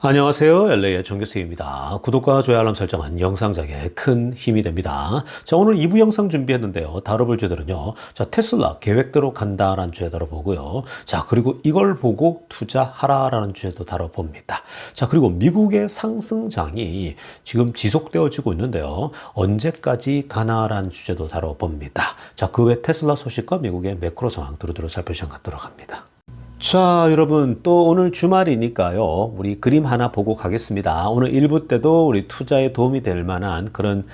안녕하세요. LA의 정교수입니다. 구독과 좋아요 알람 설정은 영상 작에 큰 힘이 됩니다. 자, 오늘 2부 영상 준비했는데요. 다뤄볼 주제는요. 자, 테슬라 계획대로 간다라는 주제 다뤄보고요. 자, 그리고 이걸 보고 투자하라라는 주제도 다뤄봅니다. 자, 그리고 미국의 상승장이 지금 지속되어지고 있는데요. 언제까지 가나라는 주제도 다뤄봅니다. 자, 그 외 테슬라 소식과 미국의 매크로 상황 두루두루 살펴보시면 갖도록 합니다. 자, 여러분, 또 오늘 주말이니까요. 우리 그림 하나 보고 가겠습니다. 오늘 1부 때도 우리 투자에 도움이 될 만한 그런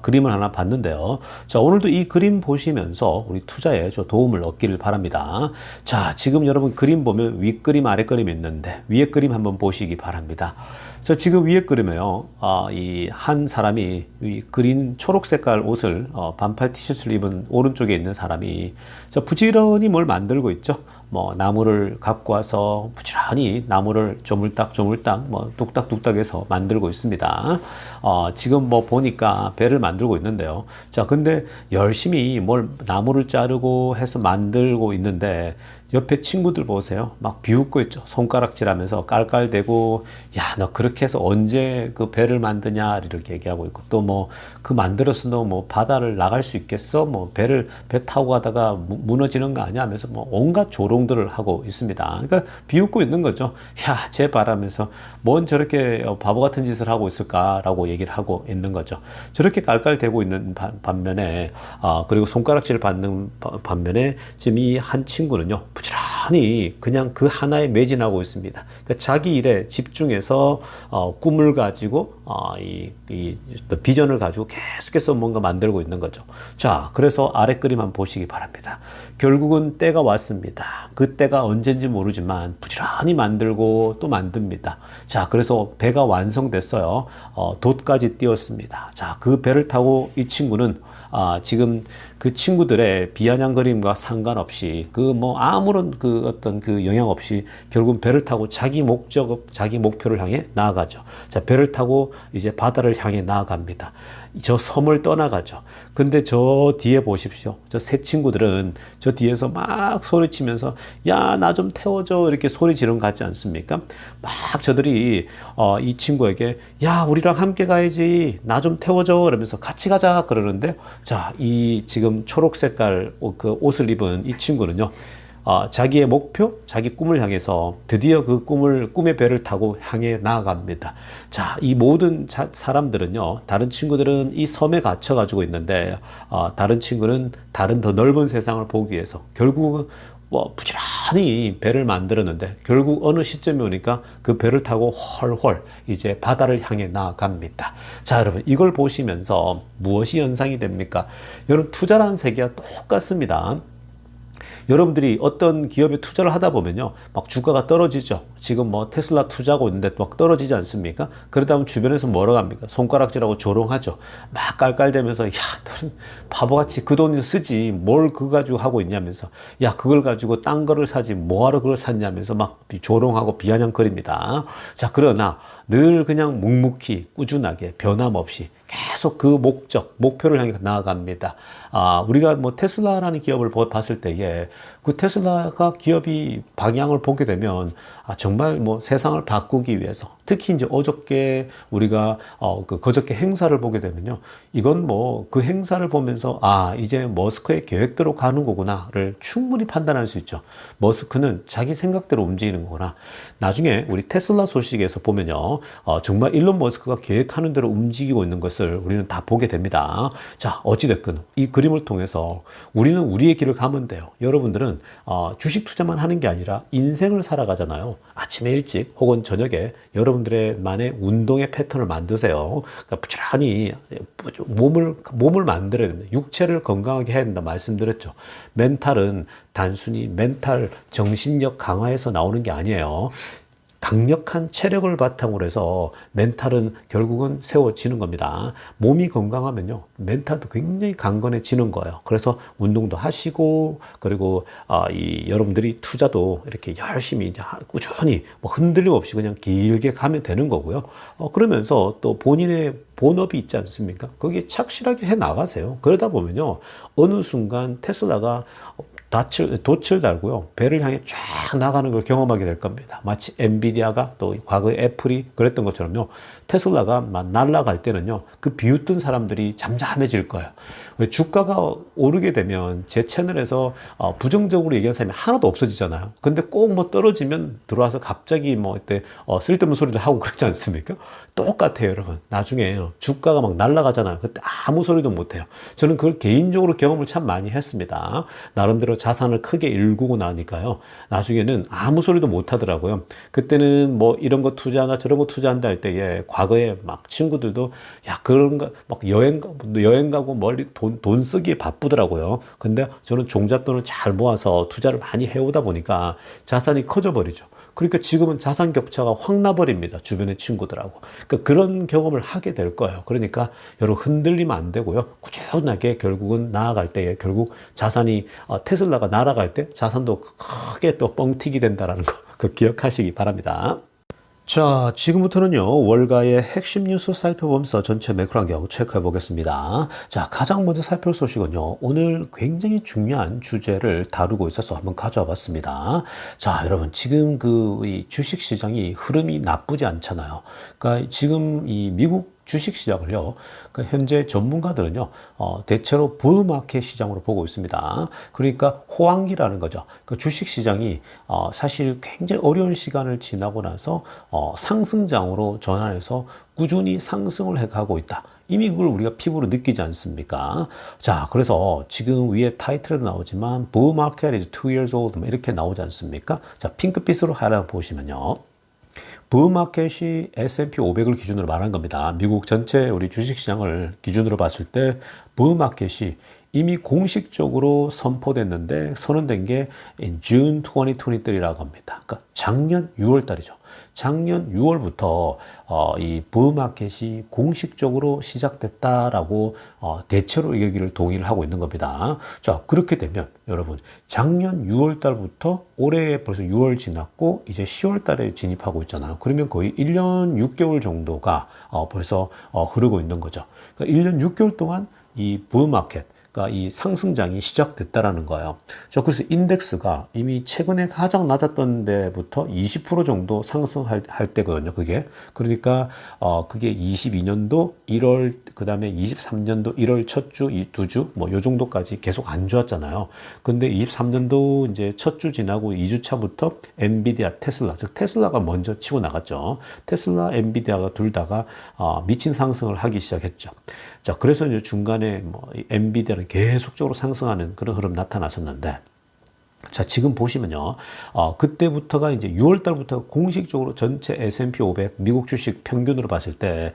그림을 하나 봤는데요. 자, 오늘도 이 그림 보시면서 우리 투자에 좀 도움을 얻기를 바랍니다. 자, 지금 여러분 그림 보면 윗그림, 아랫그림이 있는데 위에 그림 한번 보시기 바랍니다. 자, 지금 위에 그림에요. 이 한 사람이 이 그린 초록 색깔 옷을 반팔 티셔츠를 입은 오른쪽에 있는 사람이 자, 부지런히 뭘 만들고 있죠. 뭐 나무를 갖고 와서 부지런히 나무를 조물딱 뭐 뚝딱뚝딱 해서 만들고 있습니다. 지금 뭐 보니까 배를 만들고 있는데요. 자, 근데 열심히 뭘 나무를 자르고 해서 만들고 있는데 옆에 친구들 보세요. 막 비웃고 있죠. 손가락질하면서 깔깔대고, 야, 너 그렇게 해서 언제 그 배를 만드냐 이렇게 얘기하고 있고, 또 뭐 그 만들어서 너 뭐 바다를 나갈 수 있겠어? 뭐 배 타고 가다가 무너지는 거 아니야? 하면서 뭐 온갖 조롱들을 하고 있습니다. 그러니까 비웃고 있는 거죠. 야, 쟤 봐라면서 뭔 저렇게 바보 같은 짓을 하고 있을까라고 얘기를 하고 있는 거죠. 저렇게 깔깔대고 있는 반면에 그리고 손가락질 받는 반면에 지금 이 한 친구는요. 부지런히 그냥 그 하나에 매진하고 있습니다. 그러니까 자기 일에 집중해서 꿈을 가지고 이 비전을 가지고 계속해서 뭔가 만들고 있는 거죠. 자, 그래서 아래 그림 한번 보시기 바랍니다. 결국은 때가 왔습니다. 그 때가 언젠지 모르지만 부지런히 만들고 또 만듭니다. 자, 그래서 배가 완성됐어요. 돛까지 띄웠습니다. 자, 그 배를 타고 이 친구는 지금 그 친구들의 비아냥거림과 상관없이 그 뭐 아무런 그 어떤 그 영향 없이 결국 배를 타고 자기 목표를 향해 나아가죠. 자, 배를 타고 이제 바다를 향해 나아갑니다. 저 섬을 떠나가죠. 근데 저 뒤에 보십시오. 저 세 친구들은 저 뒤에서 막 소리치면서 야, 나 좀 태워줘 이렇게 소리 지르는 것 같지 않습니까? 막 저들이 이 친구에게 야, 우리랑 함께 가야지. 나 좀 태워줘 그러면서 같이 가자 그러는데 자, 이 지금 초록 색깔 그 옷을 입은 이 친구는요. 자기의 목표, 자기 꿈을 향해서 드디어 그 꿈의 배를 타고 향해 나아갑니다. 자, 이 모든 사람들은요, 다른 친구들은 이 섬에 갇혀가지고 있는데, 다른 친구는 다른 더 넓은 세상을 보기 위해서 결국은 뭐 부지런히 배를 만들었는데 결국 어느 시점이 오니까 그 배를 타고 헐헐 이제 바다를 향해 나아갑니다. 자, 여러분 이걸 보시면서 무엇이 연상이 됩니까? 여러분 투자라는 세계와 똑같습니다. 여러분들이 어떤 기업에 투자를 하다 보면요, 막 주가가 떨어지죠. 지금 뭐 테슬라 투자하고 있는데 막 떨어지지 않습니까? 그러다 보면 주변에서 뭐라고 합니까? 손가락질하고 조롱하죠. 막 깔깔대면서, 야, 너는 바보같이 그 돈을 쓰지. 뭘 그거 가지고 하고 있냐면서. 야, 그걸 가지고 딴 거를 사지. 뭐하러 그걸 샀냐면서 막 조롱하고 비아냥거립니다. 자, 그러나 늘 그냥 묵묵히 꾸준하게 변함없이 계속 그 목표를 향해 나아갑니다. 우리가 뭐 테슬라라는 기업을 봤을 때에 그 테슬라가 기업이 방향을 보게 되면 정말 뭐 세상을 바꾸기 위해서 특히 이제 어저께 우리가 그 그저께 행사를 보게 되면요. 이건 뭐 그 행사를 보면서 이제 머스크의 계획대로 가는 거구나를 충분히 판단할 수 있죠. 머스크는 자기 생각대로 움직이는 거구나. 나중에 우리 테슬라 소식에서 보면요. 정말 일론 머스크가 계획하는 대로 움직이고 있는 것을 우리는 다 보게 됩니다. 자, 어찌됐건 이 그림을 통해서 우리는 우리의 길을 가면 돼요. 여러분들은 주식 투자만 하는 게 아니라 인생을 살아가잖아요. 아침에 일찍 혹은 저녁에 여러분들의 만의 운동의 패턴을 만드세요. 그러니까 부지런히 몸을 만들어야 됩니다. 육체를 건강하게 해야 된다 말씀드렸죠. 멘탈은 단순히 멘탈 정신력 강화에서 나오는 게 아니에요. 강력한 체력을 바탕으로 해서 멘탈은 결국은 세워지는 겁니다. 몸이 건강하면요, 멘탈도 굉장히 강건해지는 거예요. 그래서 운동도 하시고, 그리고 여러분들이 투자도 이렇게 열심히 이제 꾸준히 뭐 흔들림 없이 그냥 길게 가면 되는 거고요. 그러면서 또 본인의 본업이 있지 않습니까? 거기에 착실하게 해 나가세요. 그러다 보면요, 어느 순간 테슬라가 돛을 달고요. 배를 향해 쫙 나가는 걸 경험하게 될 겁니다. 마치 엔비디아가 또 과거에 애플이 그랬던 것처럼요. 테슬라가 막 날아갈 때는요. 그 비웃던 사람들이 잠잠해질 거예요. 왜 주가가 오르게 되면 제 채널에서 부정적으로 얘기하는 사람이 하나도 없어지잖아요. 근데 꼭 뭐 떨어지면 들어와서 갑자기 뭐 이때 쓸데없는 소리를 하고 그러지 않습니까? 똑같아요, 여러분. 나중에 주가가 막 날아가잖아요. 그때 아무 소리도 못 해요. 저는 그걸 개인적으로 경험을 참 많이 했습니다. 나름대로 자산을 크게 일구고 나니까요. 나중에는 아무 소리도 못 하더라고요. 그때는 뭐 이런 거 투자나 저런 거 투자한다 할 때에 과거에 막 친구들도 야, 그런가, 막 여행 가고 멀리 돈 쓰기에 바쁘더라고요. 근데 저는 종잣돈을 잘 모아서 투자를 많이 해오다 보니까 자산이 커져 버리죠. 그러니까 지금은 자산 격차가 확 나버립니다. 주변의 친구들하고. 그러니까 그런 경험을 하게 될 거예요. 그러니까 여러분 흔들리면 안 되고요. 꾸준하게 결국은 나아갈 때에 결국 자산이 테슬라가 날아갈 때 자산도 크게 또 뻥튀기 된다는 거 그 기억하시기 바랍니다. 자, 지금부터는요, 월가의 핵심 뉴스 살펴보면서 전체 매크로 환경 체크해 보겠습니다. 자, 가장 먼저 살펴볼 소식은요, 오늘 굉장히 중요한 주제를 다루고 있어서 한번 가져와 봤습니다. 자, 여러분, 지금 이 주식 시장이 흐름이 나쁘지 않잖아요. 그러니까 지금 이 미국 주식 시장을요, 현재 전문가들은요, 대체로 부마켓 시장으로 보고 있습니다. 그러니까 호황기라는 거죠. 그 주식 시장이 사실 굉장히 어려운 시간을 지나고 나서 상승장으로 전환해서 꾸준히 상승을 해가고 있다. 이미 그걸 우리가 피부로 느끼지 않습니까? 자, 그래서 지금 위에 타이틀에도 나오지만 bull market is 2 years old 이렇게 나오지 않습니까? 자, 핑크빛으로 하나 보시면요. 부마켓이 S&P 500을 기준으로 말한 겁니다. 미국 전체 우리 주식시장을 기준으로 봤을 때 부마켓이 이미 공식적으로 선포됐는데 선언된 게 June 2023라고 합니다. 그러니까 작년 6월 달이죠. 작년 6월부터 이 부마켓이 공식적으로 시작됐다라고 대체로 이 얘기를 동의를 하고 있는 겁니다. 자, 그렇게 되면 여러분 작년 6월 달부터 올해 벌써 6월 지났고 이제 10월 달에 진입하고 있잖아요. 그러면 거의 1년 6개월 정도가 벌써 흐르고 있는 거죠. 그러니까 1년 6개월 동안 이 부마켓 이 상승장이 시작됐다라는 거예요. 그래서 인덱스가 이미 최근에 가장 낮았던 데부터 20% 정도 상승할 때거든요. 그게 그러니까 그게 22년도 1월 그다음에 23년도 1월 첫 주, 이 두 주 뭐 요 정도까지 계속 안 좋았잖아요. 근데 23년도 이제 첫 주 지나고 2주 차부터 엔비디아, 테슬라, 즉 테슬라가 먼저 치고 나갔죠. 테슬라, 엔비디아가 둘 다가 미친 상승을 하기 시작했죠. 자, 그래서 이제 중간에 뭐 엔비디아는 계속적으로 상승하는 그런 흐름 나타났었는데, 자, 지금 보시면요. 그때부터가 이제 6월 달부터 공식적으로 전체 S&P 500 미국 주식 평균으로 봤을 때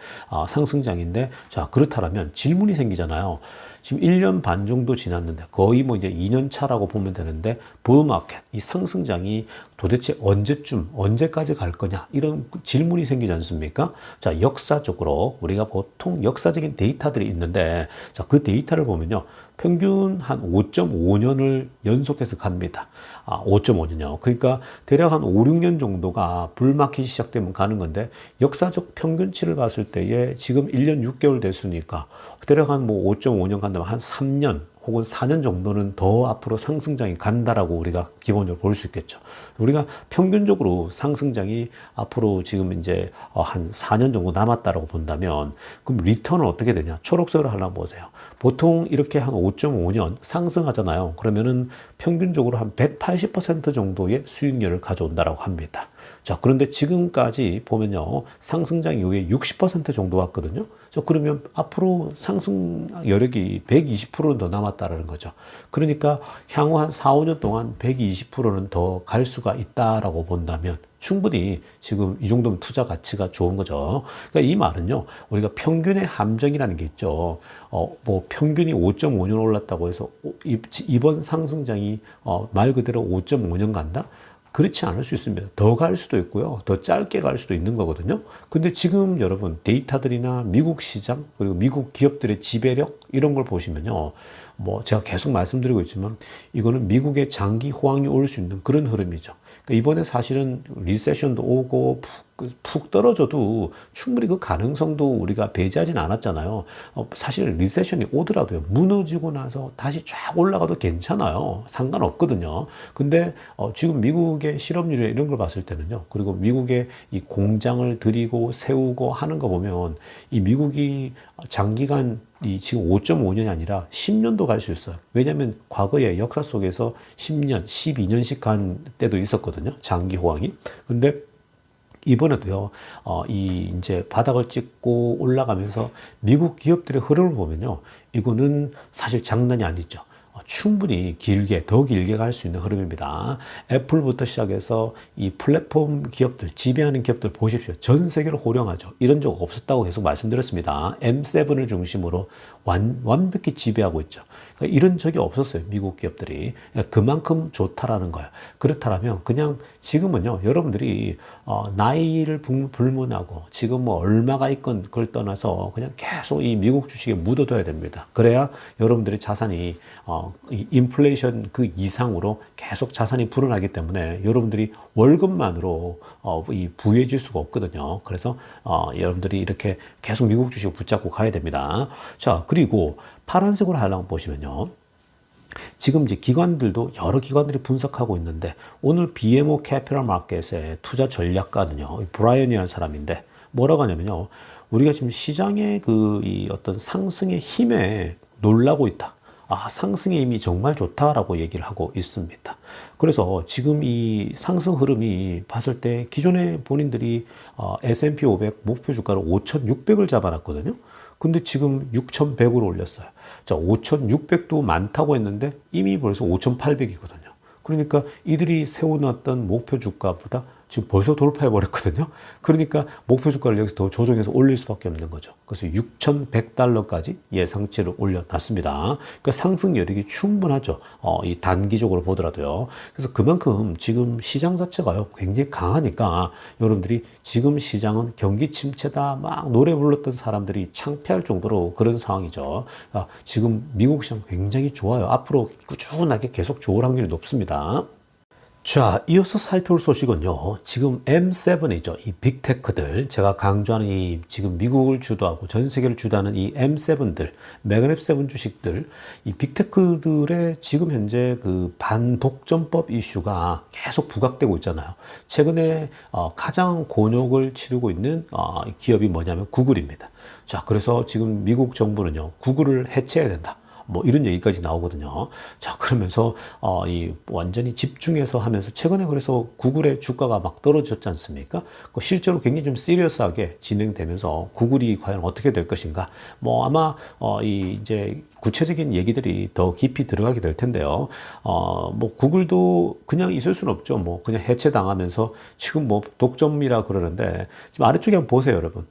상승장인데, 자, 그렇다면 질문이 생기잖아요. 지금 1년 반 정도 지났는데 거의 뭐 이제 2년 차라고 보면 되는데 부마켓 이 상승장이 도대체 언제까지 갈 거냐 이런 질문이 생기지 않습니까? 자, 역사적으로 우리가 보통 역사적인 데이터들이 있는데 자, 그 데이터를 보면요. 평균 한 5.5년을 연속해서 갑니다. 5.5년이요. 그러니까 대략 한 5, 6년 정도가 불마켓이 시작되면 가는 건데 역사적 평균치를 봤을 때에 지금 1년 6개월 됐으니까 대략 한 뭐 5.5년 간다면 한 3년 혹은 4년 정도는 더 앞으로 상승장이 간다라고 우리가 기본적으로 볼 수 있겠죠. 우리가 평균적으로 상승장이 앞으로 지금 이제 한 4년 정도 남았다라고 본다면 그럼 리턴은 어떻게 되냐? 초록색으로 하나 보세요. 보통 이렇게 한 5.5년 상승하잖아요. 그러면은 평균적으로 한 180% 정도의 수익률을 가져온다라고 합니다. 자, 그런데 지금까지 보면요. 상승장 이후에 60% 정도 왔거든요. 자, 그러면 앞으로 상승 여력이 120%는 더 남았다라는 거죠. 그러니까 향후 한 4, 5년 동안 120%는 더 갈 수가 있다라고 본다면 충분히 지금 이 정도면 투자 가치가 좋은 거죠. 그러니까 이 말은요, 우리가 평균의 함정이라는 게 있죠. 뭐 평균이 5.5년 올랐다고 해서 이번 상승장이 말 그대로 5.5년 간다? 그렇지 않을 수 있습니다. 더 갈 수도 있고요. 더 짧게 갈 수도 있는 거거든요. 근데 지금 여러분 데이터들이나 미국 시장 그리고 미국 기업들의 지배력 이런 걸 보시면요. 뭐 제가 계속 말씀드리고 있지만 이거는 미국의 장기 호황이 올 수 있는 그런 흐름이죠. 그러니까 이번에 사실은 리세션도 오고 푹 떨어져도 충분히 그 가능성도 우리가 배제하진 않았잖아요. 사실 리세션이 오더라도요, 무너지고 나서 다시 쫙 올라가도 괜찮아요. 상관없거든요. 근데 지금 미국의 실업률 이런 걸 봤을 때는요, 그리고 미국의 이 공장을 들이고 세우고 하는 거 보면 이 미국이 장기간 이 지금 5.5년이 아니라 10년도 갈 수 있어요. 왜냐하면 과거의 역사 속에서 10년, 12년씩 간 때도 있었거든요. 장기 호황이. 근데 이번에도요, 이제 바닥을 찍고 올라가면서 미국 기업들의 흐름을 보면요, 이거는 사실 장난이 아니죠. 충분히 길게, 더 길게 갈 수 있는 흐름입니다. 애플부터 시작해서 이 플랫폼 기업들, 지배하는 기업들 보십시오. 전 세계로 호령하죠. 이런 적 없었다고 계속 말씀드렸습니다. M7을 중심으로 완벽히 지배하고 있죠. 그러니까 이런 적이 없었어요. 미국 기업들이. 그러니까 그만큼 좋다라는 거예요. 그렇다면 그냥 지금은요, 여러분들이 나이를 불문하고 지금 뭐 얼마가 있건 그걸 떠나서 그냥 계속 이 미국 주식에 묻어둬야 됩니다. 그래야 여러분들의 자산이 이 인플레이션 그 이상으로 계속 자산이 불어나기 때문에 여러분들이 월급만으로 이 부유해질 수가 없거든요. 그래서 여러분들이 이렇게 계속 미국 주식을 붙잡고 가야 됩니다. 자, 그리고 파란색으로 하려고 보시면요, 지금 이제 기관들도 여러 기관들이 분석하고 있는데, 오늘 BMO 캐피털 마켓의 투자 전략가는요, 브라이언이라는 사람인데 뭐라고 하냐면요, 우리가 지금 시장의 이 어떤 상승의 힘에 놀라고 있다. 상승의 힘이 정말 좋다라고 얘기를 하고 있습니다. 그래서 지금 이 상승 흐름이 봤을 때 기존에 본인들이 S&P 500 목표 주가를 5,600을 잡아놨거든요. 근데 지금 6,100으로 올렸어요. 자, 5,600도 많다고 했는데 이미 벌써 5,800이거든요. 그러니까 이들이 세워놨던 목표 주가보다 지금 벌써 돌파해버렸거든요. 그러니까 목표 주가를 여기서 더 조정해서 올릴 수밖에 없는 거죠. 그래서 6,100달러까지 예상치를 올려놨습니다. 그러니까 상승 여력이 충분하죠. 이 단기적으로 보더라도요. 그래서 그만큼 지금 시장 자체가요, 굉장히 강하니까 여러분들이 지금 시장은 경기 침체다 막 노래 불렀던 사람들이 창피할 정도로 그런 상황이죠. 지금 미국 시장 굉장히 좋아요. 앞으로 꾸준하게 계속 좋을 확률이 높습니다. 자, 이어서 살펴볼 소식은요, 지금 M7이죠. 이 빅테크들, 제가 강조하는 이 지금 미국을 주도하고 전 세계를 주도하는 이 M7들, 메가랩7 주식들, 이 빅테크들의 지금 현재 그 반독점법 이슈가 계속 부각되고 있잖아요. 최근에 가장 곤욕을 치르고 있는 기업이 뭐냐면 구글입니다. 자, 그래서 지금 미국 정부는요, 구글을 해체해야 된다. 뭐 이런 얘기까지 나오거든요. 자, 그러면서 이 완전히 집중해서 하면서 최근에 그래서 구글의 주가가 막 떨어졌지 않습니까? 실제로 굉장히 좀 시리어스하게 진행되면서 구글이 과연 어떻게 될 것인가? 뭐 아마 이제 구체적인 얘기들이 더 깊이 들어가게 될 텐데요. 뭐 구글도 그냥 있을 수는 없죠. 뭐 그냥 해체당하면서 지금 뭐 독점이라 그러는데 지금 아래쪽에 한번 보세요, 여러분.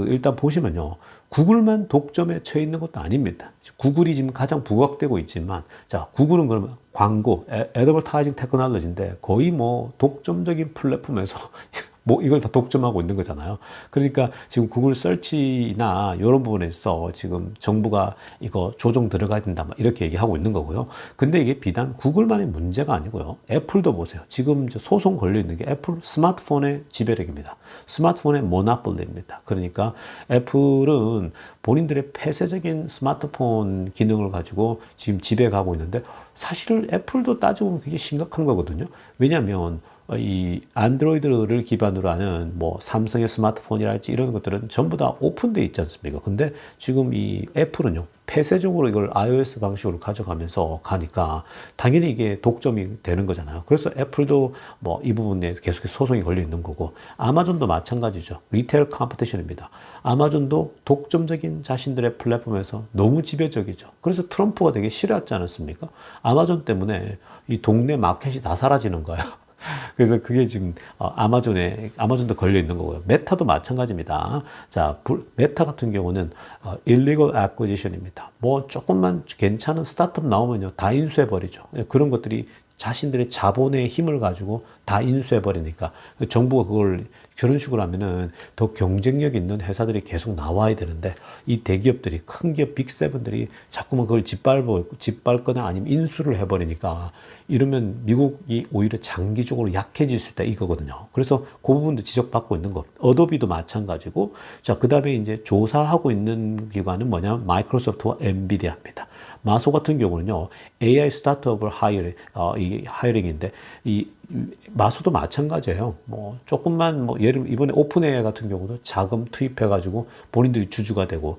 일단 보시면요, 구글만 독점에 처해 있는 것도 아닙니다. 구글이 지금 가장 부각되고 있지만, 자, 구글은 그러면 광고, 애드버타이징 테크놀로지인데 거의 뭐 독점적인 플랫폼에서 뭐 이걸 다 독점하고 있는 거잖아요. 그러니까 지금 구글 서치나 이런 부분에서 지금 정부가 이거 조정 들어가야 된다, 막 이렇게 얘기하고 있는 거고요. 근데 이게 비단 구글만의 문제가 아니고요. 애플도 보세요. 지금 소송 걸려 있는 게 애플 스마트폰의 지배력입니다. 스마트폰의 모노폴리입니다. 그러니까 애플은 본인들의 폐쇄적인 스마트폰 기능을 가지고 지금 지배가고 있는데, 사실은 애플도 따지고 보면 되게 심각한 거거든요. 왜냐하면 이 안드로이드를 기반으로 하는 뭐 삼성의 스마트폰이랄지 이런 것들은 전부 다 오픈되어 있지 않습니까? 근데 지금 이 애플은요, 폐쇄적으로 이걸 iOS 방식으로 가져가면서 가니까 당연히 이게 독점이 되는 거잖아요. 그래서 애플도 뭐 이 부분에 계속해서 소송이 걸려 있는 거고, 아마존도 마찬가지죠. 리테일 컴피티션입니다. 아마존도 독점적인 자신들의 플랫폼에서 너무 지배적이죠. 그래서 트럼프가 되게 싫어하지 않았습니까? 아마존 때문에 이 동네 마켓이 다 사라지는 거예요. 그래서 그게 지금 아마존도 걸려 있는 거고요. 메타도 마찬가지입니다. 자, 메타 같은 경우는 illegal acquisition입니다. 뭐 조금만 괜찮은 스타트업 나오면요, 다 인수해버리죠. 그런 것들이 자신들의 자본의 힘을 가지고 다 인수해버리니까 정부가 그걸 저런 식으로 하면은 더 경쟁력 있는 회사들이 계속 나와야 되는데 이 대기업들이 큰 기업 빅세븐들이 자꾸만 그걸 짓밟거나 아니면 인수를 해버리니까 이러면 미국이 오히려 장기적으로 약해질 수 있다 이거거든요. 그래서 그 부분도 지적받고 있는 것. 어도비도 마찬가지고 자, 그다음에 이제 조사하고 있는 기관은 뭐냐면 마이크로소프트와 엔비디아입니다. 마소 같은 경우는요, AI 스타트업을 하이링인데, 마소도 마찬가지예요. 뭐, 조금만, 이번에 오픈AI 같은 경우도 자금 투입해가지고 본인들이 주주가 되고,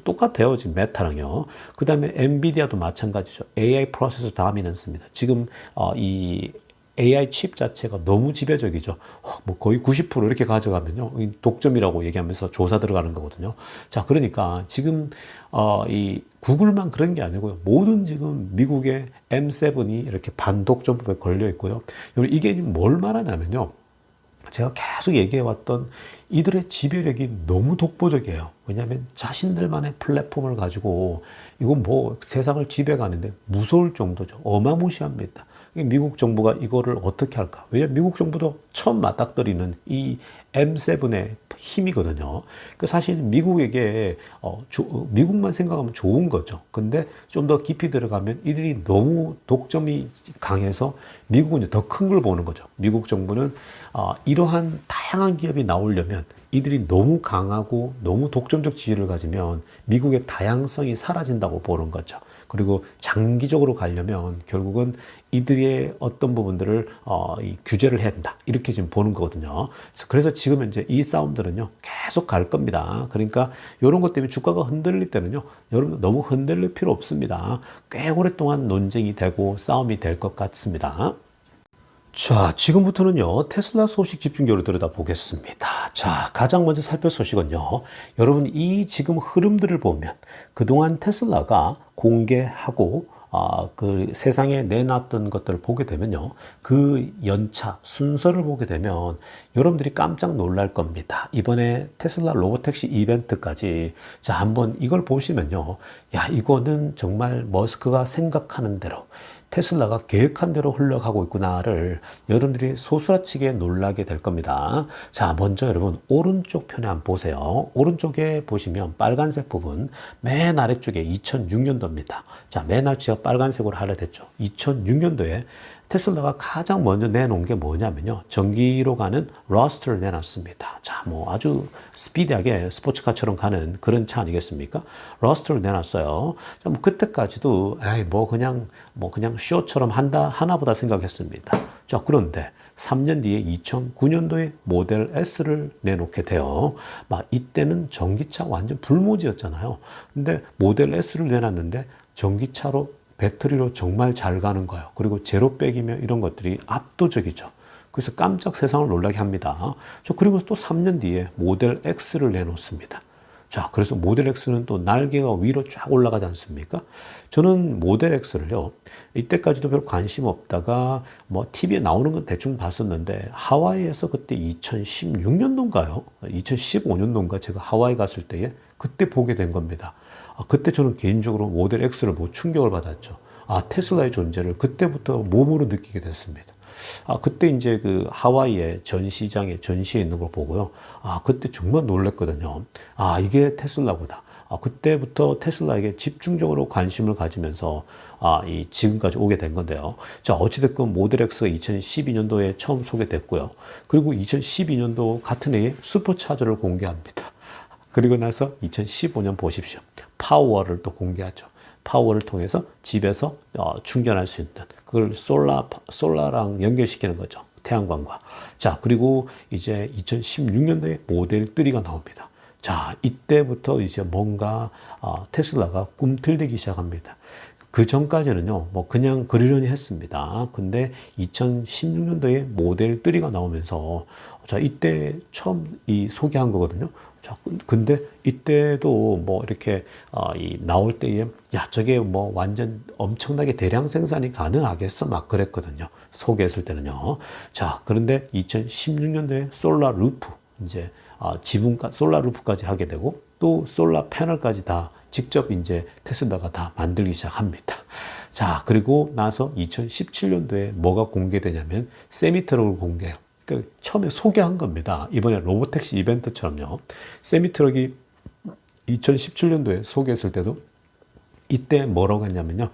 똑같아요. 지금 메타랑요. 그 다음에 엔비디아도 마찬가지죠. AI 프로세서 다미넌스입니다. 지금, AI 칩 자체가 너무 지배적이죠. 뭐 거의 90% 이렇게 가져가면요. 독점이라고 얘기하면서 조사 들어가는 거거든요. 자, 그러니까 지금, 이 구글만 그런 게 아니고요. 모든 지금 미국의 M7이 이렇게 반독점법에 걸려 있고요. 이게 뭘 말하냐면요. 제가 계속 얘기해왔던 이들의 지배력이 너무 독보적이에요. 왜냐하면 자신들만의 플랫폼을 가지고 이건 뭐 세상을 지배가는데 무서울 정도죠. 어마무시합니다. 미국 정부가 이거를 어떻게 할까? 왜냐하면 미국 정부도 처음 맞닥뜨리는 이 M7의 힘이거든요. 사실 미국에게 미국만 생각하면 좋은 거죠. 근데 좀 더 깊이 들어가면 이들이 너무 독점이 강해서 미국은 더 큰 걸 보는 거죠. 미국 정부는 이러한 다양한 기업이 나오려면 이들이 너무 강하고 너무 독점적 지위를 가지면 미국의 다양성이 사라진다고 보는 거죠. 그리고 장기적으로 가려면 결국은 이들의 어떤 부분들을 규제를 해야 된다. 이렇게 지금 보는 거거든요. 그래서 지금 현재 이 싸움들은요, 계속 갈 겁니다. 그러니까 이런 것 때문에 주가가 흔들릴 때는요, 여러분 너무 흔들릴 필요 없습니다. 꽤 오랫동안 논쟁이 되고 싸움이 될 것 같습니다. 자, 지금부터는요, 테슬라 소식 집중적으로 들여다보겠습니다. 자, 가장 먼저 살펴볼 소식은요, 여러분 이 지금 흐름들을 보면 그동안 테슬라가 공개하고 그 세상에 내놨던 것들을 보게 되면요, 그 연차 순서를 보게 되면 여러분들이 깜짝 놀랄 겁니다. 이번에 테슬라 로보택시 이벤트까지 자, 한번 이걸 보시면요, 야, 이거는 정말 머스크가 생각하는 대로 테슬라가 계획한 대로 흘러가고 있구나를 여러분들이 소스라치게 놀라게 될 겁니다. 자, 먼저 여러분 오른쪽 편에 한번 보세요. 오른쪽에 보시면 빨간색 부분 맨 아래쪽에 2006년도입니다. 자, 맨 아래쪽에 빨간색으로 하려됐죠. 2006년도에 테슬라가 가장 먼저 내놓은 게 뭐냐면요, 전기로 가는 러스트를 내놨습니다. 자, 뭐 아주 스피디하게 스포츠카처럼 가는 그런 차 아니겠습니까? 러스트를 내놨어요. 자, 뭐 그때까지도 그냥 쇼처럼 하나보다 생각했습니다. 자, 그런데 3년 뒤에 2009년도에 모델 S를 내놓게 돼요. 이때는 전기차 완전 불모지였잖아요. 근데 모델 S를 내놨는데 전기차로 배터리로 정말 잘 가는 거예요. 그리고 제로백이며 이런 것들이 압도적이죠. 그래서 깜짝 세상을 놀라게 합니다. 그리고 또 3년 뒤에 모델 X를 내놓습니다. 자, 그래서 모델 X는 또 날개가 위로 쫙 올라가지 않습니까? 저는 모델 X를요, 이때까지도 별 관심 없다가 TV에 나오는 건 대충 봤었는데 하와이에서 그때 2016년도인가요? 2015년도인가 제가 하와이 갔을 때에 그때 보게 된 겁니다. 그때 저는 개인적으로 모델 X를 충격을 받았죠. 테슬라의 존재를 그때부터 몸으로 느끼게 됐습니다. 그때 이제 그 하와이의 전시장에 전시해 있는 걸 보고요. 그때 정말 놀랐거든요. 이게 테슬라보다. 그때부터 테슬라에게 집중적으로 관심을 가지면서 지금까지 오게 된 건데요. 자, 어찌됐건 모델 X가 2012년도에 처음 소개됐고요. 그리고 2012년도 같은 해에 슈퍼차저를 공개합니다. 그리고 나서 2015년 보십시오. 파워를 또 공개하죠. 파워를 통해서 집에서 충전할 수 있는 그걸 솔라랑 연결시키는 거죠. 태양광과. 자, 그리고 이제 2016년도에 모델 3가 나옵니다. 자, 이때부터 이제 뭔가 테슬라가 꿈틀대기 시작합니다. 그 전까지는요, 그냥 그러려니 했습니다. 근데 2016년도에 모델 3가 나오면서 자, 이때 처음 소개한 거거든요. 자, 근데 이때도 이렇게 나올 때에 저게 완전 엄청나게 대량 생산이 가능하겠어 막 그랬거든요. 소개했을 때는요. 자, 그런데 2016년도에 솔라 루프 이제 지붕까지 솔라 루프까지 하게 되고 또 솔라 패널까지 다 직접 이제 테슬라가 다 만들기 시작합니다. 자, 그리고 나서 2017년도에 뭐가 공개되냐면 세미트럭을 공개해요. 그 처음에 소개한 겁니다. 이번에 로보택시 이벤트처럼요. 세미트럭이 2017년도에 소개했을 때도 이때 뭐라고 했냐면요.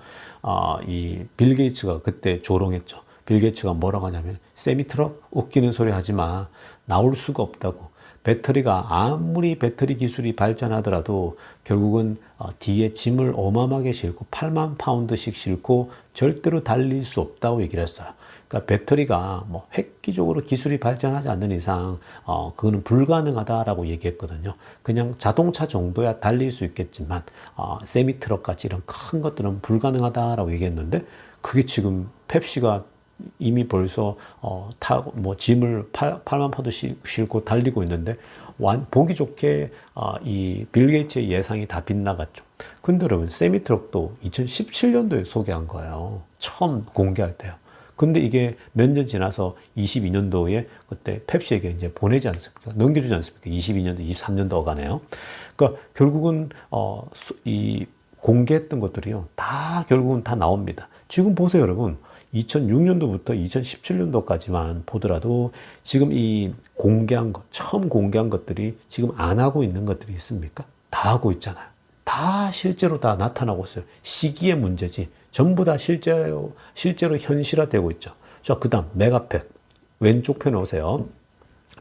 이 빌 게이츠가 그때 조롱했죠. 빌 게이츠가 뭐라고 하냐면 세미트럭 웃기는 소리 하지 마. 나올 수가 없다고. 배터리가 아무리 배터리 기술이 발전하더라도 결국은 뒤에 짐을 어마어마하게 싣고 8만 파운드씩 싣고 절대로 달릴 수 없다고 얘기를 했어요. 그러니까 배터리가 뭐 획기적으로 기술이 발전하지 않는 이상 그거는 불가능하다라고 얘기했거든요. 그냥 자동차 정도야 달릴 수 있겠지만 세미트럭 같이 이런 큰 것들은 불가능하다라고 얘기했는데 그게 지금 펩시가 이미 벌써 타고 뭐 짐을 8만 파운드 싣고 달리고 있는데 보기 좋게 이 빌 게이츠의 예상이 다 빗나갔죠. 근데 여러분 세미트럭도 2017년도에 소개한 거예요. 처음 공개할 때요. 근데 이게 몇 년 지나서 22년도에 그때 펩시에게 이제 보내지 않습니까? 넘겨주지 않습니까? 22년도, 23년도 가네요. 그러니까 결국은 이 공개했던 것들이요. 다 결국은 다 나옵니다. 지금 보세요, 여러분. 2006년도부터 2017년도까지만 보더라도 지금 이 공개한 것, 처음 공개한 것들이 지금 안 하고 있는 것들이 있습니까? 다 하고 있잖아요. 다 실제로 다 나타나고 있어요. 시기의 문제지. 전부 다 실제로 현실화되고 있죠. 자, 그 다음, 메가팩. 왼쪽 편에 오세요.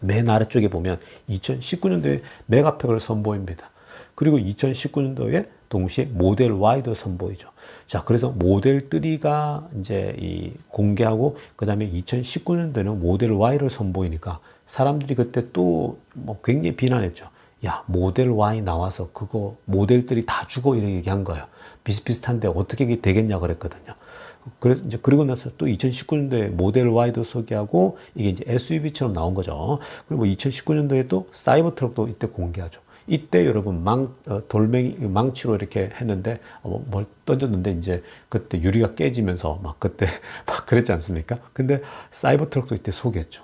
맨 아래쪽에 보면 2019년도에 메가팩을 선보입니다. 그리고 2019년도에 동시에 모델 Y도 선보이죠. 자, 그래서 모델 3가 이제 공개하고, 그 다음에 2019년도에는 모델 Y를 선보이니까 사람들이 그때 또 뭐 굉장히 비난했죠. 야, 모델 Y 나와서 그거 모델 3 다 주고 이런 얘기한 거예요. 비슷비슷한데 어떻게 이게 되겠냐 그랬거든요. 그래서 이제 그리고 나서 또 2019년도에 모델 Y도 소개하고 이게 이제 SUV처럼 나온 거죠. 그리고 2019년도에 또 사이버 트럭도 이때 공개하죠. 이때 여러분 돌멩이로 이렇게 했는데 뭘 던졌는데 이제 그때 유리가 깨지면서 막 그때 막 그랬지 않습니까? 근데 사이버 트럭도 이때 소개했죠.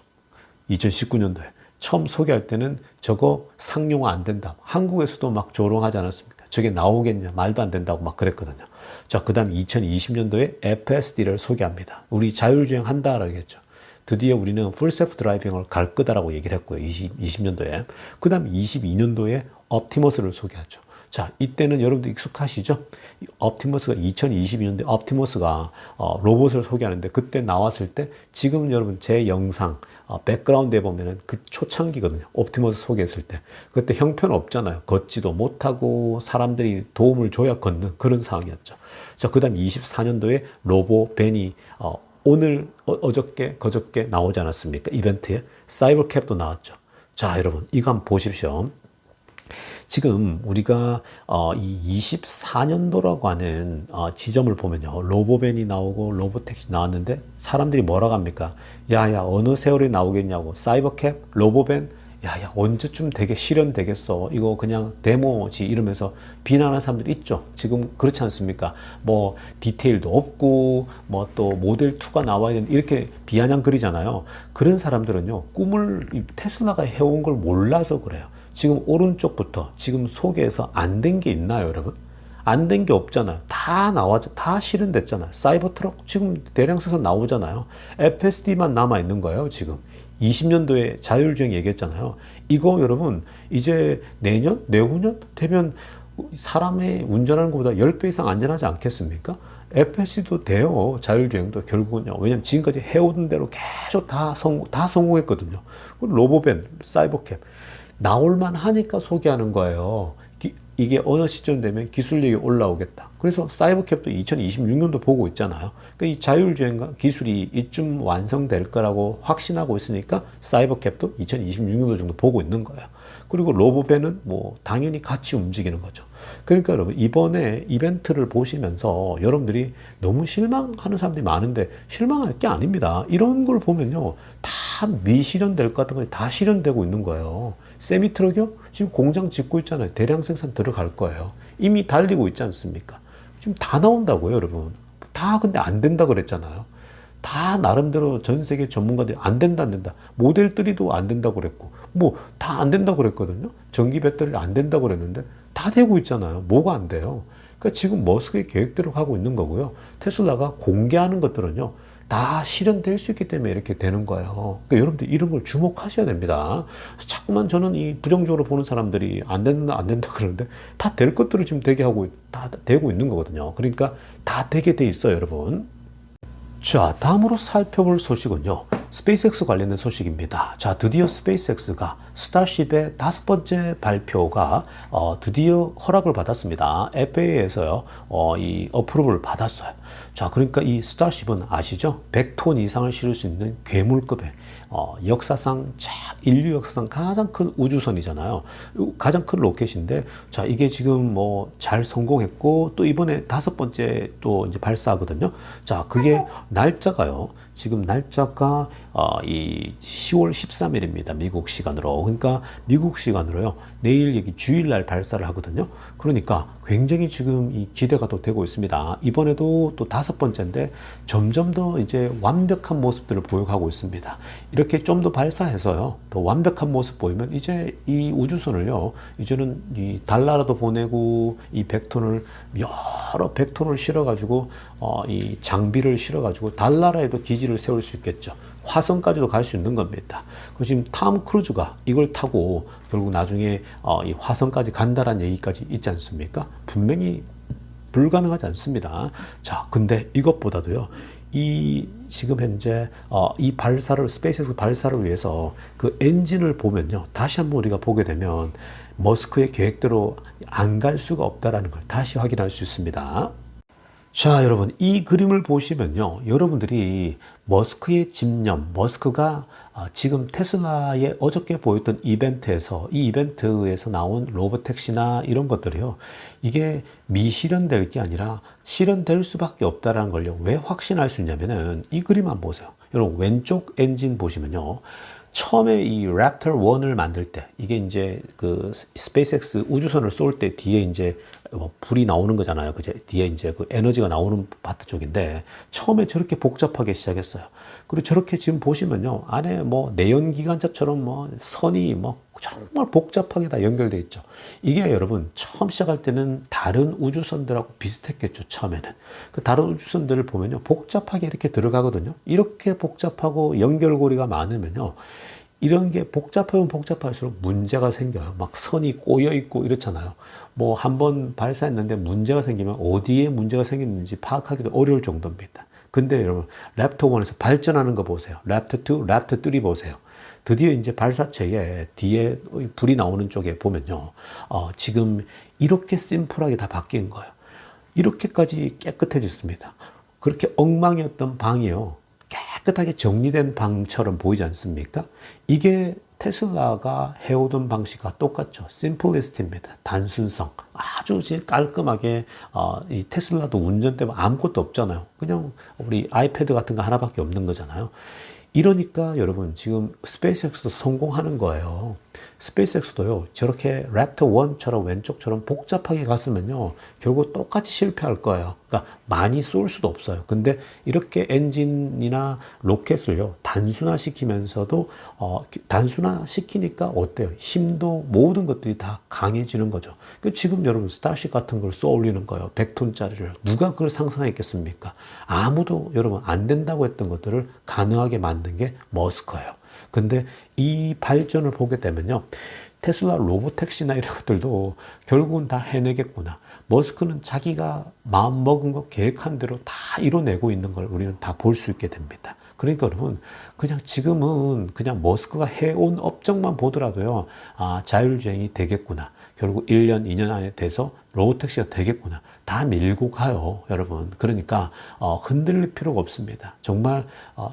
2019년도에 처음 소개할 때는 저거 상용화 안 된다. 한국에서도 막 조롱하지 않았습니까? 저게 나오겠냐? 말도 안 된다고 막 그랬거든요. 자, 그 다음 2020년도에 FSD를 소개합니다. 우리 자율주행 한다라고 했죠. 드디어 우리는 풀 셀프 드라이빙을 갈 거다라고 얘기를 했고요. 20년도에. 그 다음 22년도에 옵티머스를 소개하죠. 자, 이때는 여러분들 익숙하시죠? 옵티머스가 2022년도에 옵티머스가 로봇을 소개하는데 그때 나왔을 때 지금 여러분 제 영상 백그라운드에 보면은 그 초창기거든요. 옵티머스 소개했을 때. 그때 형편 없잖아요. 걷지도 못하고 사람들이 도움을 줘야 걷는 그런 상황이었죠. 자, 그 다음 24년도에 로보벤이 오늘 어저께 그저께 나오지 않았습니까? 이벤트에 사이버캡도 나왔죠. 자, 여러분 이거 한번 보십시오. 지금 우리가 이 24년도라고 하는 지점을 보면요. 로보벤이 나오고 로보택시 나왔는데 사람들이 뭐라고 합니까? 야야 어느 세월이 나오겠냐고. 사이버캡, 로보벤, 야야 언제쯤 실현되겠어. 이거 그냥 데모지 이러면서 비난하는 사람들이 있죠. 지금 그렇지 않습니까? 뭐 디테일도 없고 뭐 또 모델 2가 나와야 되는 이렇게 비아냥거리잖아요. 그런 사람들은요. 꿈을 테슬라가 해온 걸 몰라서 그래요. 지금 오른쪽부터 지금 소개해서 안 된 게 있나요, 여러분? 안 된 게 없잖아요. 다 나왔죠. 다 실현됐잖아요. 사이버 트럭 지금 대량 생산 나오잖아요. FSD만 남아 있는 거예요, 지금. 20년도에 자율주행 얘기했잖아요. 이거 여러분 이제 내년, 내후년 되면 사람이 운전하는 것보다 10배 이상 안전하지 않겠습니까? FSD도 돼요. 자율주행도 결국은요. 왜냐면 지금까지 해오던 대로 계속 다 성공했거든요. 로보벤, 사이버캡 나올만 하니까 소개하는 거예요. 이게 어느 시점 되면 기술력이 올라오겠다. 그래서 사이버캡도 2026년도 보고 있잖아요. 그러니까 이 자율주행 기술이 이쯤 완성될 거라고 확신하고 있으니까 사이버캡도 2026년도 정도 보고 있는 거예요. 그리고 로보벤은 뭐 당연히 같이 움직이는 거죠. 그러니까 여러분 이번에 이벤트를 보시면서 여러분들이 너무 실망하는 사람들이 많은데 실망할 게 아닙니다. 이런 걸 보면요. 다 미실현될 것 같은 거 다 실현되고 있는 거예요. 세미트럭이요? 지금 공장 짓고 있잖아요. 대량 생산 들어갈 거예요. 이미 달리고 있지 않습니까? 지금 다 나온다고요, 여러분. 다 근데 안 된다 그랬잖아요. 다 나름대로 전 세계 전문가들이 안 된다, 안 된다. 모델 3도 안 된다고 그랬고, 뭐 다 안 된다고 그랬거든요. 전기 배터리를 안 된다고 그랬는데 다 되고 있잖아요. 뭐가 안 돼요? 그러니까 지금 머스크의 계획대로 하고 있는 거고요. 테슬라가 공개하는 것들은요. 다 실현될 수 있기 때문에 이렇게 되는 거예요. 그러니까 여러분들 이런 걸 주목하셔야 됩니다. 자꾸만 저는 이 부정적으로 보는 사람들이 안 된다, 안 된다 그러는데 다 될 것들을 지금 되게 하고, 다 되고 있는 거거든요. 그러니까 다 되게 돼 있어요, 여러분. 자, 다음으로 살펴볼 소식은요. 스페이스X 관련된 소식입니다. 자, 드디어 스페이스X가 스타쉽의 5번째 발표가 드디어 허락을 받았습니다. FAA에서요. 이 어프로브를 받았어요. 자, 그러니까 이 스타쉽은 아시죠? 100톤 이상을 실을 수 있는 괴물급의 역사상 인류 역사상 가장 큰 우주선이잖아요. 가장 큰 로켓인데, 자, 이게 지금 뭐 잘 성공했고 또 이번에 5번째 또 이제 발사하거든요. 자, 그게 날짜가요. 지금 날짜가 이 10월 13일입니다. 미국 시간으로. 그러니까 미국 시간으로요. 내일 여기 주일날 발사를 하거든요. 그러니까 굉장히 지금 이 기대가 또 되고 있습니다. 이번에도 또 5번째인데 점점 더 이제 완벽한 모습들을 보여가고 있습니다. 이렇게 좀 더 발사해서요. 더 완벽한 모습 보이면 이제 이 우주선을요. 이제는 이 달나라도 보내고 이 100톤을 여러 100톤을 실어가지고 이 장비를 실어가지고 달나라에도 기지를 세울 수 있겠죠. 화성까지도 갈 수 있는 겁니다. 지금 탐 크루즈가 이걸 타고 결국 나중에 이 화성까지 간다라는 얘기까지 있지 않습니까? 분명히 불가능하지 않습니다. 자, 근데 이것보다도요. 이 지금 현재 이 발사를 스페이스X 발사를 위해서 그 엔진을 보면요. 다시 한번 우리가 보게 되면 머스크의 계획대로 안 갈 수가 없다라는 걸 다시 확인할 수 있습니다. 자, 여러분, 이 그림을 보시면요. 여러분들이 머스크의 집념, 머스크가 지금 테슬라의 어저께 보였던 이벤트에서, 이 이벤트에서 나온 로보택시나 이런 것들이요. 이게 미실현될 게 아니라 실현될 수밖에 없다는 걸요. 왜 확신할 수 있냐면은 이 그림 한번 보세요. 여러분, 왼쪽 엔진 보시면요. 처음에 이 랩터 1을 만들 때, 이게 이제 그 스페이스X 우주선을 쏠 때 뒤에 이제 불이 나오는 거잖아요. 그제 뒤에 이제 그 에너지가 나오는 파트 쪽인데, 처음에 저렇게 복잡하게 시작했어요. 그리고 저렇게 지금 보시면요. 안에 뭐 내연기관차처럼 뭐 선이 뭐 정말 복잡하게 다 연결되어 있죠. 이게 여러분 처음 시작할 때는 다른 우주선들하고 비슷했겠죠. 처음에는 그 다른 우주선들을 보면요 복잡하게 이렇게 들어가거든요. 이렇게 복잡하고 연결고리가 많으면요 이런 게 복잡하면 복잡할수록 문제가 생겨요. 막 선이 꼬여 있고 이렇잖아요. 뭐 한번 발사했는데 문제가 생기면 어디에 문제가 생겼는지 파악하기도 어려울 정도입니다. 근데 여러분 랩터 1에서 발전하는 거 보세요. 랩터 2, 랩터 3 보세요. 드디어 이제 발사체에 뒤에 불이 나오는 쪽에 보면요. 지금 이렇게 심플하게 다 바뀐 거예요. 이렇게까지 깨끗해졌습니다. 그렇게 엉망이었던 방이요. 깨끗하게 정리된 방처럼 보이지 않습니까? 이게 테슬라가 해오던 방식과 똑같죠. 심플리스트입니다. 단순성. 아주 깔끔하게 이 테슬라도 운전 때문에 아무것도 없잖아요. 그냥 우리 아이패드 같은 거 하나밖에 없는 거잖아요. 이러니까 여러분 지금 스페이스X도 성공하는 거예요. 스페이스X도요 저렇게 랩터 1처럼 왼쪽처럼 복잡하게 갔으면요 결국 똑같이 실패할 거예요. 그러니까 많이 쏠 수도 없어요. 근데 이렇게 엔진이나 로켓을요 단순화시키면서도 단순화시키니까 어때요? 힘도 모든 것들이 다 강해지는 거죠. 지금 여러분 스타쉽 같은 걸 쏘아 올리는 거예요. 100톤짜리를 누가 그걸 상상했겠습니까? 아무도 여러분 안 된다고 했던 것들을 가능하게 만든 게 머스크예요. 근데 이 발전을 보게 되면요. 테슬라 로보택시나 이런 것들도 결국은 다 해내겠구나. 머스크는 자기가 마음먹은 거 계획한 대로 다 이뤄내고 있는 걸 우리는 다 볼 수 있게 됩니다. 그러니까 여러분 그냥 지금은 그냥 머스크가 해온 업적만 보더라도요. 자율주행이 되겠구나. 결국 1년, 2년 안에 돼서 로보택시가 되겠구나. 다 밀고 가요, 여러분. 그러니까 흔들릴 필요가 없습니다. 정말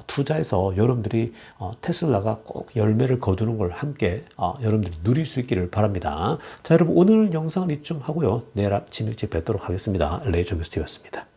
투자해서 여러분들이 테슬라가 꼭 열매를 거두는 걸 함께 여러분들이 누릴 수 있기를 바랍니다. 자, 여러분 오늘 영상은 이쯤 하고요. 내일 아침 일찍 뵙도록 하겠습니다. 레이존 뉴스티브였습니다.